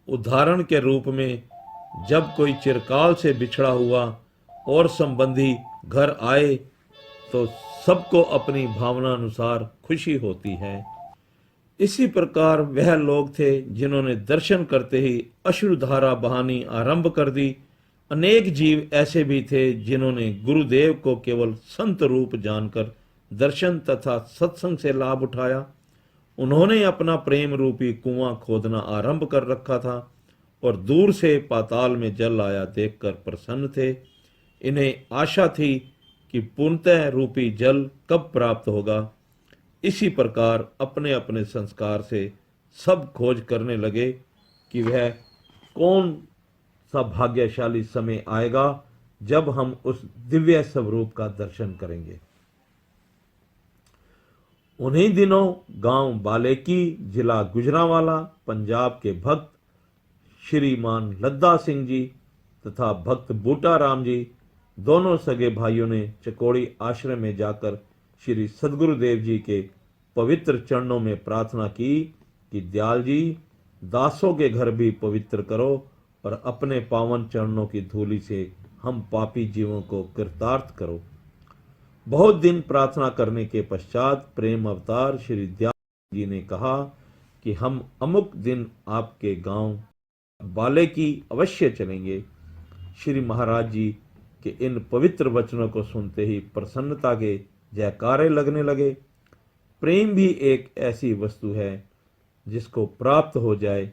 उदाहरण के रूप में जब कोई चिरकाल से बिछड़ा हुआ और संबंधी घर आए तो सबको अपनी भावना अनुसार खुशी होती है। इसी प्रकार वह लोग थे जिन्होंने दर्शन करते ही अश्रुधारा बहानी आरंभ कर दी। अनेक जीव ऐसे भी थे जिन्होंने गुरुदेव को केवल संत रूप जानकर दर्शन तथा सत्संग से लाभ उठाया। उन्होंने अपना प्रेम रूपी कुआं खोदना आरंभ कर रखा था और दूर से पाताल में जल आया देखकर प्रसन्न थे। इन्हें आशा थी कि पूर्णतः रूपी जल कब प्राप्त होगा। इसी प्रकार अपने अपने संस्कार से सब खोज करने लगे कि वह कौन सा भाग्यशाली समय आएगा जब हम उस दिव्य स्वरूप का दर्शन करेंगे। उन्हीं दिनों गांव बालेकी, जिला गुजरांवाला, पंजाब के भक्त श्रीमान लद्दा सिंह जी तथा भक्त बूटा राम जी, दोनों सगे भाइयों ने चकोड़ी आश्रम में जाकर श्री सदगुरुदेव जी के पवित्र चरणों में प्रार्थना की कि दयाल जी, दासों के घर भी पवित्र करो और अपने पावन चरणों की धूलि से हम पापी जीवों को कृतार्थ करो। बहुत दिन प्रार्थना करने के पश्चात प्रेम अवतार श्री दयाल जी ने कहा कि हम अमुक दिन आपके गांव बाले की अवश्य चलेंगे। श्री महाराज जी के इन पवित्र वचनों को सुनते ही प्रसन्नता के जयकारे लगने लगे। प्रेम भी एक ऐसी वस्तु है जिसको प्राप्त हो जाए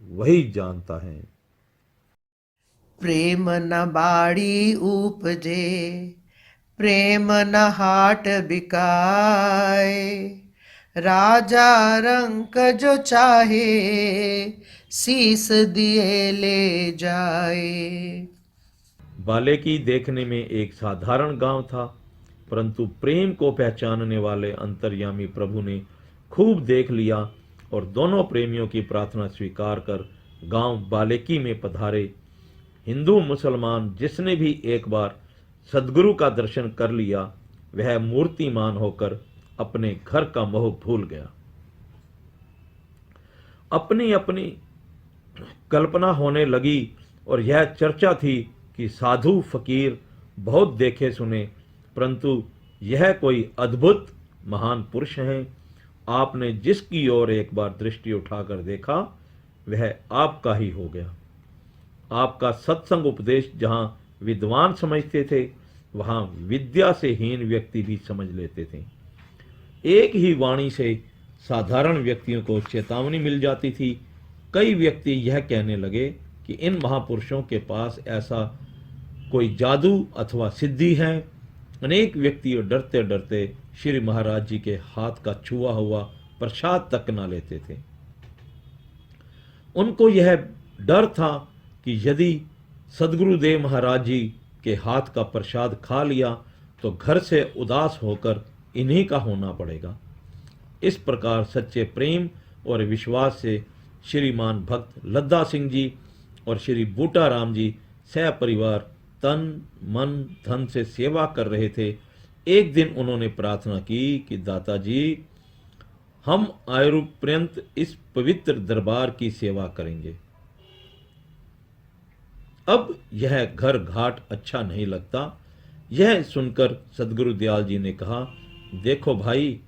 वही जानता है। प्रेम न बाड़ी उपजे, प्रेम न हाट बिकाए, राजा रंक जो चाहे, शीस दिए ले जाए। बालेकी देखने में एक साधारण गांव था, परंतु प्रेम को पहचानने वाले अंतर्यामी प्रभु ने खूब देख लिया और दोनों प्रेमियों की प्रार्थना स्वीकार कर गांव बालेकी में पधारे। हिंदू मुसलमान जिसने भी एक बार सदगुरु का दर्शन कर लिया, वह मूर्तिमान होकर अपने घर का मोह भूल गया। अपनी अपनी कल्पना होने लगी और यह चर्चा थी कि साधु फकीर बहुत देखे सुने, परंतु यह कोई अद्भुत महान पुरुष हैं। आपने जिसकी ओर एक बार दृष्टि उठाकर देखा, वह आपका ही हो गया। आपका सत्संग उपदेश जहां विद्वान समझते थे, वहां विद्या से हीन व्यक्ति भी समझ लेते थे। एक ही वाणी से साधारण व्यक्तियों को चेतावनी मिल जाती थी। कई व्यक्ति यह कहने लगे कि इन महापुरुषों के पास ऐसा कोई जादू अथवा सिद्धि है। अनेक व्यक्ति डरते डरते श्री महाराज जी के हाथ का छुआ हुआ प्रसाद तक न लेते थे। उनको यह डर था कि यदि सदगुरुदेव महाराज जी के हाथ का प्रसाद खा लिया तो घर से उदास होकर इन्हीं का होना पड़ेगा। इस प्रकार सच्चे प्रेम और विश्वास से श्रीमान भक्त लद्दा सिंह जी और श्री बूटा राम जी सह परिवार तन मन धन से सेवा कर रहे थे। एक दिन उन्होंने प्रार्थना की कि दाता जी, हम आयु पर्यंत इस पवित्र दरबार की सेवा करेंगे। अब यह घर घाट अच्छा नहीं लगता। यह सुनकर सदगुरु दयाल जी ने कहा, देखो भाई,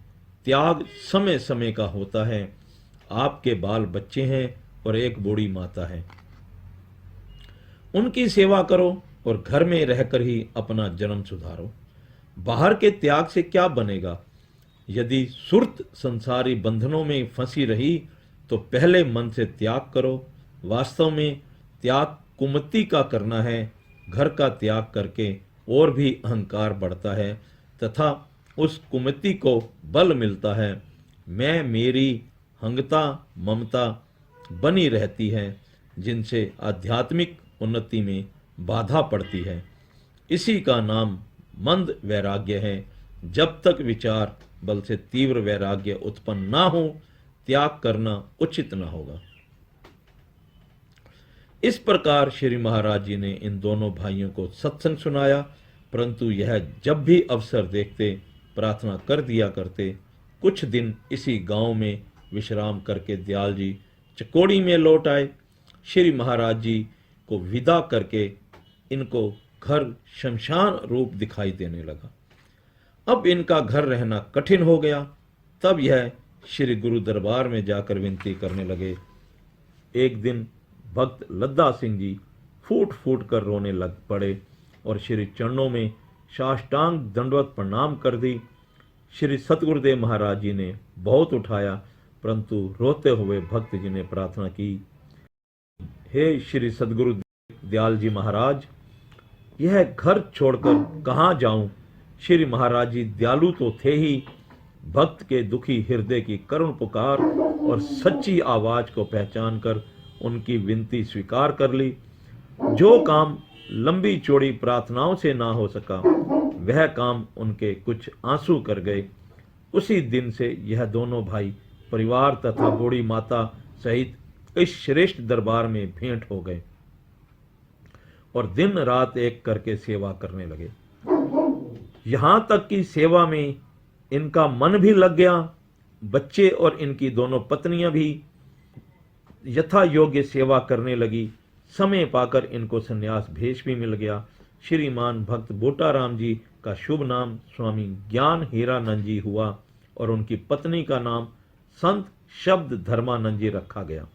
त्याग समय समय का होता है। आपके बाल बच्चे हैं और एक बूढ़ी माता है, उनकी सेवा करो और घर में रहकर ही अपना जन्म सुधारो। बाहर के त्याग से क्या बनेगा? यदि सुर्त संसारी बंधनों में फंसी रही तो पहले मन से त्याग करो। वास्तव में त्याग कुमति का करना है। घर का त्याग करके और भी अहंकार बढ़ता है तथा उस कुमति को बल मिलता है। मैं मेरी हंगता ममता बनी रहती है, जिनसे आध्यात्मिक उन्नति में बाधा पड़ती है। इसी का नाम मंद वैराग्य है। जब तक विचार बल से तीव्र वैराग्य उत्पन्न ना हो, त्याग करना उचित न होगा। इस प्रकार श्री महाराज जी ने इन दोनों भाइयों को सत्संग सुनाया, परंतु यह जब भी अवसर देखते प्रार्थना कर दिया करते। कुछ दिन इसी गांव में विश्राम करके दयाल जी चकोड़ी में लौट आए। श्री महाराज जी को विदा करके इनको घर शमशान रूप दिखाई देने लगा। अब इनका घर रहना कठिन हो गया। तब यह श्री गुरु दरबार में जाकर विनती करने लगे। एक दिन भक्त लद्दा सिंह जी फूट फूट कर रोने लग पड़े और श्री चरणों में साष्टांग दंडवत प्रणाम कर दी। श्री सतगुरुदेव महाराज जी ने बहुत उठाया, परंतु रोते हुए भक्त जी ने प्रार्थना की, हे श्री सदगुरु दयाल जी महाराज, यह घर छोड़कर कहाँ जाऊं। श्री महाराज जी दयालु तो थे ही, भक्त के दुखी हृदय की करुण पुकार और सच्ची आवाज को पहचान कर उनकी विनती स्वीकार कर ली। जो काम लंबी चौड़ी प्रार्थनाओं से ना हो सका, वह काम उनके कुछ आंसू कर गए। उसी दिन से यह दोनों भाई परिवार तथा बूढ़ी माता सहित इस श्रेष्ठ दरबार में भेंट हो गए और दिन रात एक करके सेवा करने लगे। यहां तक कि सेवा में इनका मन भी लग गया। बच्चे और इनकी दोनों पत्नियां भी यथा योग्य सेवा करने लगी। समय पाकर इनको संन्यास भेष भी मिल गया। श्रीमान भक्त बोटाराम जी का शुभ नाम स्वामी ज्ञान हीरानंद जी हुआ और उनकी पत्नी का नाम संत शब्द धर्मानंद जी रखा गया।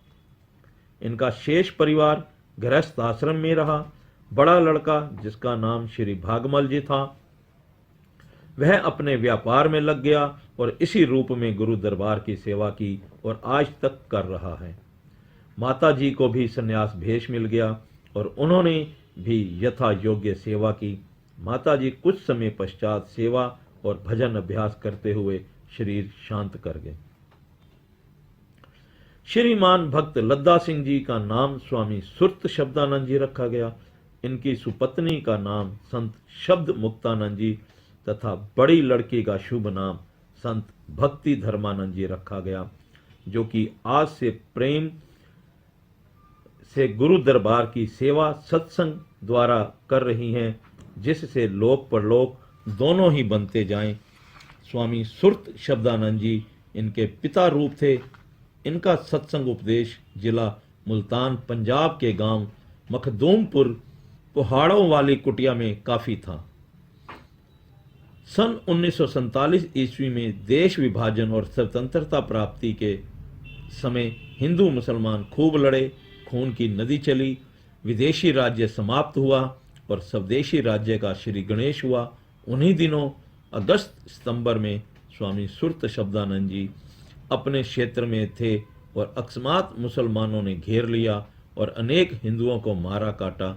इनका शेष परिवार गृहस्थ आश्रम में रहा। बड़ा लड़का, जिसका नाम श्री भागमल जी था, वह अपने व्यापार में लग गया और इसी रूप में गुरु दरबार की सेवा की और आज तक कर रहा है। माता जी को भी संन्यास भेष मिल गया और उन्होंने भी यथा योग्य सेवा की। माता जी कुछ समय पश्चात सेवा और भजन अभ्यास करते हुए शरीर शांत कर गए। श्रीमान भक्त लद्दा सिंह जी का नाम स्वामी सुरत शब्दानंद जी रखा गया। इनकी सुपत्नी का नाम संत शब्द मुक्तानंद जी तथा बड़ी लड़की का शुभ नाम संत भक्ति धर्मानंद जी रखा गया, जो कि आज से प्रेम से गुरु दरबार की सेवा सत्संग द्वारा कर रही हैं, जिससे लोक परलोक दोनों ही बनते जाएं। स्वामी सुरत शब्दानंद जी इनके पिता रूप थे। इनका सत्संग उपदेश जिला मुल्तान पंजाब के गांव मखदूमपुर पहाड़ों वाली कुटिया में काफी था। सन 1947 ईस्वी में देश विभाजन और स्वतंत्रता प्राप्ति के समय हिंदू मुसलमान खूब लड़े, खून की नदी चली, विदेशी राज्य समाप्त हुआ और स्वदेशी राज्य का श्री गणेश हुआ। उन्हीं दिनों अगस्त सितंबर में स्वामी सुरत शब्दानंद जी अपने क्षेत्र में थे और अकस्मात मुसलमानों ने घेर लिया और अनेक हिंदुओं को मारा काटा।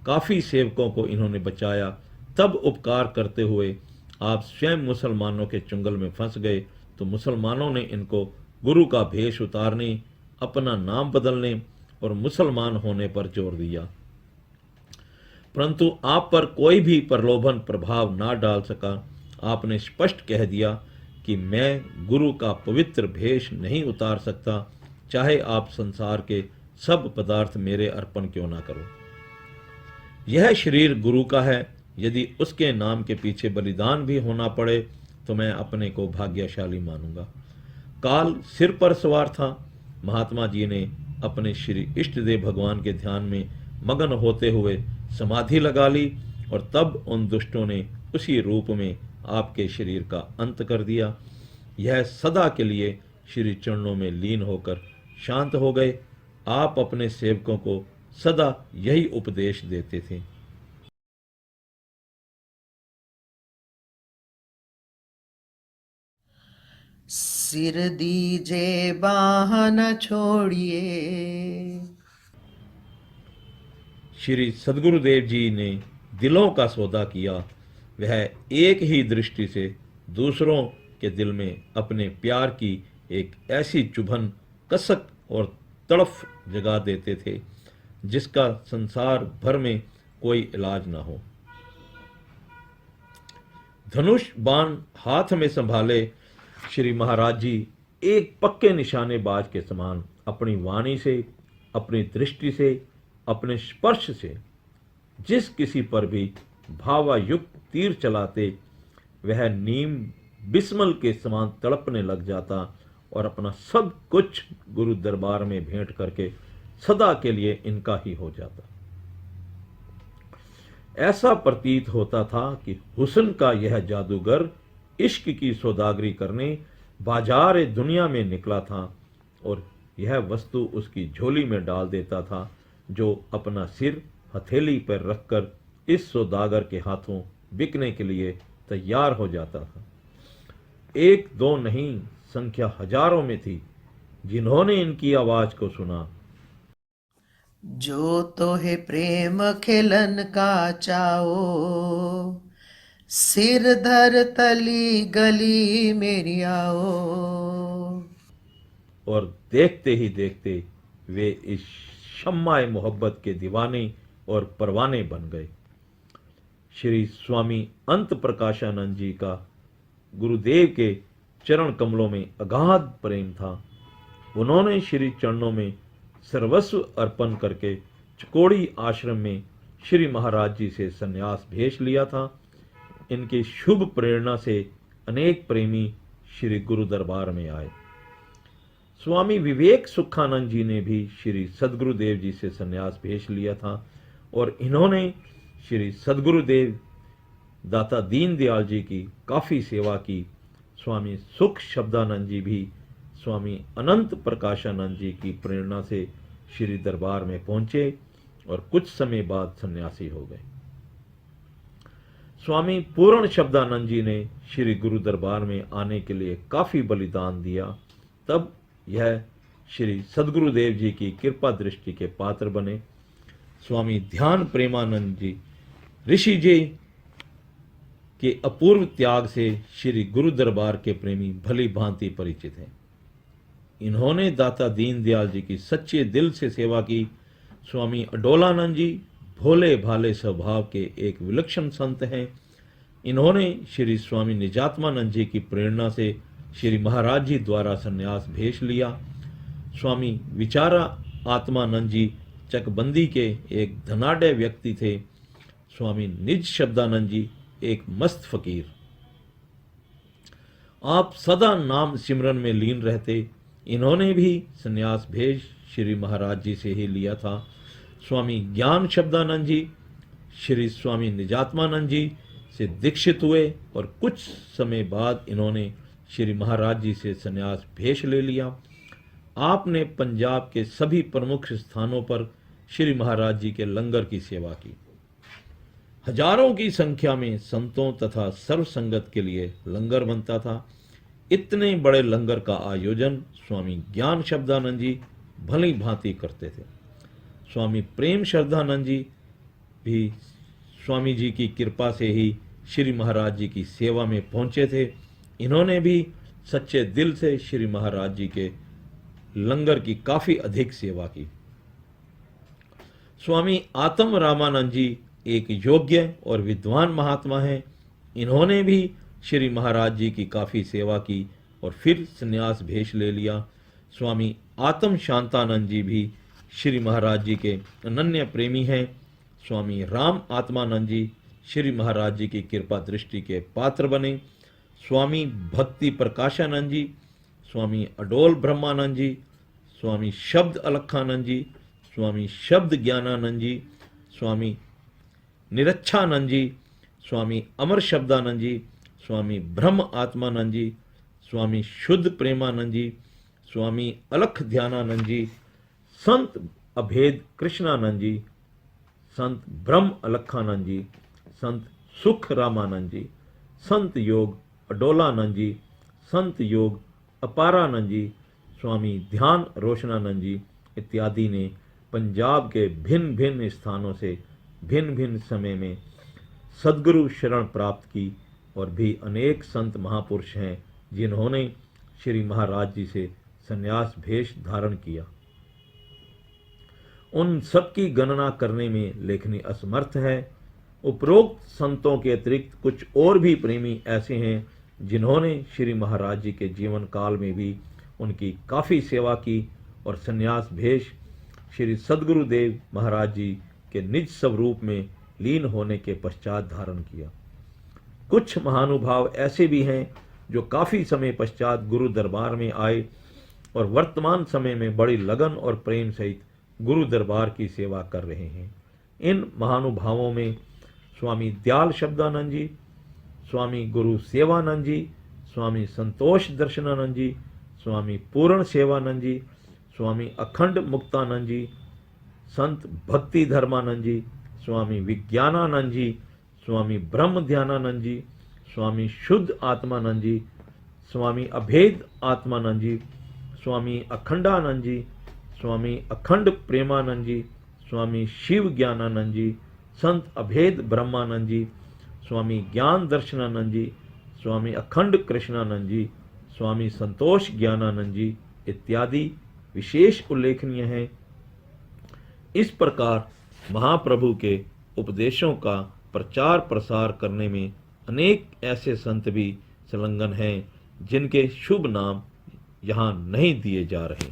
काफ़ी सेवकों को इन्होंने बचाया। तब उपकार करते हुए आप स्वयं मुसलमानों के चुंगल में फंस गए, तो मुसलमानों ने इनको गुरु का भेष उतारने, अपना नाम बदलने और मुसलमान होने पर जोर दिया। परंतु आप पर कोई भी प्रलोभन प्रभाव ना डाल सका। आपने स्पष्ट कह दिया कि मैं गुरु का पवित्र भेष नहीं उतार सकता, चाहे आप संसार के सब पदार्थ मेरे अर्पण क्यों ना करो। यह शरीर गुरु का है। यदि उसके नाम के पीछे बलिदान भी होना पड़े तो मैं अपने को भाग्यशाली मानूंगा। काल सिर पर सवार था। महात्मा जी ने अपने श्री इष्ट देव भगवान के ध्यान में मगन होते हुए समाधि लगा ली और तब उन दुष्टों ने उसी रूप में आपके शरीर का अंत कर दिया। यह सदा के लिए श्री चरणों में लीन होकर शांत हो गए। आप अपने सेवकों को सदा यही उपदेश देते थे। सिर दीजे बाह न छोड़िए। श्री सदगुरुदेव जी ने दिलों का सौदा किया। वह एक ही दृष्टि से दूसरों के दिल में अपने प्यार की एक ऐसी चुभन, कसक और तड़फ जगा देते थे जिसका संसार भर में कोई इलाज ना हो। धनुष बाण हाथ में संभाले श्री महाराज जी एक पक्के निशानेबाज के समान अपनी वाणी से, अपनी दृष्टि से, अपने स्पर्श से जिस किसी पर भी भावायुक्त तीर चलाते वह नीम बिस्मल के समान तड़पने लग जाता और अपना सब कुछ गुरु दरबार में भेंट करके सदा के लिए इनका ही हो जाता। ऐसा प्रतीत होता था कि हुस्न का यह जादूगर इश्क की सौदागरी करने बाजार दुनिया में निकला था और यह वस्तु उसकी झोली में डाल देता था, जो अपना सिर हथेली पर रखकर इस सौदागर के हाथों बिकने के लिए तैयार हो जाता था। एक दो नहीं, संख्या हजारों में थी जिन्होंने इनकी आवाज को सुना। जो तोहे प्रेम खिलन का चाओ, सिर धर तली गली मेरी आओ। और देखते ही देखते वे इस शम्माए मोहब्बत के दीवाने और परवाने बन गए। श्री स्वामी अंत प्रकाशानंद जी का गुरुदेव के चरण कमलों में अगाध प्रेम था। उन्होंने श्री चरणों में सर्वस्व अर्पण करके चकोड़ी आश्रम में श्री महाराज जी से संन्यास भेज लिया था। इनकी शुभ प्रेरणा से अनेक प्रेमी श्री गुरु दरबार में आए। स्वामी विवेक सुखानंद जी ने भी श्री सदगुरुदेव जी से संन्यास भेज लिया था और इन्होंने श्री सदगुरुदेव दाता दीन दयाल जी की काफ़ी सेवा की। स्वामी सुख शब्दानंद जी भी स्वामी अनंत प्रकाशानंद जी की प्रेरणा से श्री दरबार में पहुंचे और कुछ समय बाद सन्यासी हो गए। स्वामी पूर्ण शब्दानंद जी ने श्री गुरु दरबार में आने के लिए काफ़ी बलिदान दिया, तब यह श्री सदगुरुदेव जी की कृपा दृष्टि के पात्र बने। स्वामी ध्यान प्रेमानंद जी ऋषि जी के अपूर्व त्याग से श्री गुरु दरबार के प्रेमी भली भांति परिचित हैं। इन्होंने दाता दीन दयाल जी की सच्चे दिल से सेवा की। स्वामी अडोलानंद जी भोले भाले स्वभाव के एक विलक्षण संत हैं। इन्होंने श्री स्वामी निजात्मानंद जी की प्रेरणा से श्री महाराज जी द्वारा संन्यास भेज लिया। स्वामी विचारा आत्मानंद जी चकबंदी के एक धनाढ़ व्यक्ति थे। स्वामी निज शब्दानंद जी एक मस्त फकीर। आप सदा नाम सिमरन में लीन रहते। इन्होंने भी संन्यास भेज श्री महाराज जी से ही लिया था। स्वामी ज्ञान शब्दानंद जी श्री स्वामी निजात्मानंद जी से दीक्षित हुए और कुछ समय बाद इन्होंने श्री महाराज जी से संन्यास भेज ले लिया। आपने पंजाब के सभी प्रमुख स्थानों पर श्री महाराज जी के लंगर की सेवा की। हजारों की संख्या में संतों तथा सर्व संगत के लिए लंगर बनता था। इतने बड़े लंगर का आयोजन स्वामी ज्ञान शब्दानंद जी भली भांति करते थे। स्वामी प्रेम श्रद्धानंद जी भी स्वामी जी की कृपा से ही श्री महाराज जी की सेवा में पहुंचे थे। इन्होंने भी सच्चे दिल से श्री महाराज जी के लंगर की काफ़ी अधिक सेवा की। स्वामी आत्म रामानंद जी एक योग्य और विद्वान महात्मा हैं। इन्होंने भी श्री महाराज जी की काफ़ी सेवा की और फिर संन्यास भेज ले लिया। स्वामी आत्म शांतानंद जी भी श्री महाराज जी के अनन्य प्रेमी हैं। स्वामी राम आत्मानंद जी श्री महाराज जी की कृपा दृष्टि के पात्र बने। स्वामी भक्ति प्रकाशानंद जी, स्वामी अडोल ब्रह्मानंद जी, स्वामी शब्द अलखानंद जी, स्वामी शब्द ज्ञानानंद जी, स्वामी निरच्छानंद जी, स्वामी अमर शब्दानंद जी, स्वामी ब्रह्म आत्मानंद जी, स्वामी शुद्ध प्रेमानंद जी, स्वामी अलख ध्यानानंद जी, संत अभेद कृष्णानंद जी, संत ब्रह्म अलखानंद जी, संत सुख रामानंद जी, संत योग अडोलानंद जी, संत योग अपारानंद जी, स्वामी ध्यान रोशनानंद जी इत्यादि ने पंजाब के भिन्न भिन्न स्थानों से भिन्न भिन्न समय में सद्गुरु शरण प्राप्त की। और भी अनेक संत महापुरुष हैं जिन्होंने श्री महाराज जी से संन्यास भेष धारण किया। उन सबकी गणना करने में लेखनी असमर्थ है। उपरोक्त संतों के अतिरिक्त कुछ और भी प्रेमी ऐसे हैं जिन्होंने श्री महाराज जी के जीवन काल में भी उनकी काफ़ी सेवा की और संन्यास भेष श्री सद्गुरुदेव महाराज जी के निज स्वरूप में लीन होने के पश्चात धारण किया। कुछ महानुभाव ऐसे भी हैं जो काफ़ी समय पश्चात गुरु दरबार में आए और वर्तमान समय में बड़ी लगन और प्रेम सहित गुरु दरबार की सेवा कर रहे हैं। इन महानुभावों में स्वामी दयाल शब्दानंद जी, स्वामी गुरु सेवानंद जी, स्वामी संतोष दर्शनानंद जी, स्वामी पूर्ण सेवानंद जी, स्वामी अखंड मुक्तानंद जी, संत भक्ति धर्मानंद जी, स्वामी विज्ञानानंद जी, स्वामी ब्रह्म ध्यानानंद जी, स्वामी शुद्ध आत्मानंद जी, स्वामी अभेद आत्मानंद जी, स्वामी अखंडानंद जी, स्वामी अखंड प्रेमानंद जी, स्वामी शिव ज्ञानानंद जी, संत अभेद ब्रह्मानंद जी, स्वामी ज्ञान दर्शनानंद जी, स्वामी अखंड कृष्णानंद जी, स्वामी संतोष ज्ञानानंद जी इत्यादि विशेष उल्लेखनीय हैं। इस प्रकार महाप्रभु के उपदेशों का प्रचार प्रसार करने में अनेक ऐसे संत भी संलग्न हैं जिनके शुभ नाम यहाँ नहीं दिए जा रहे।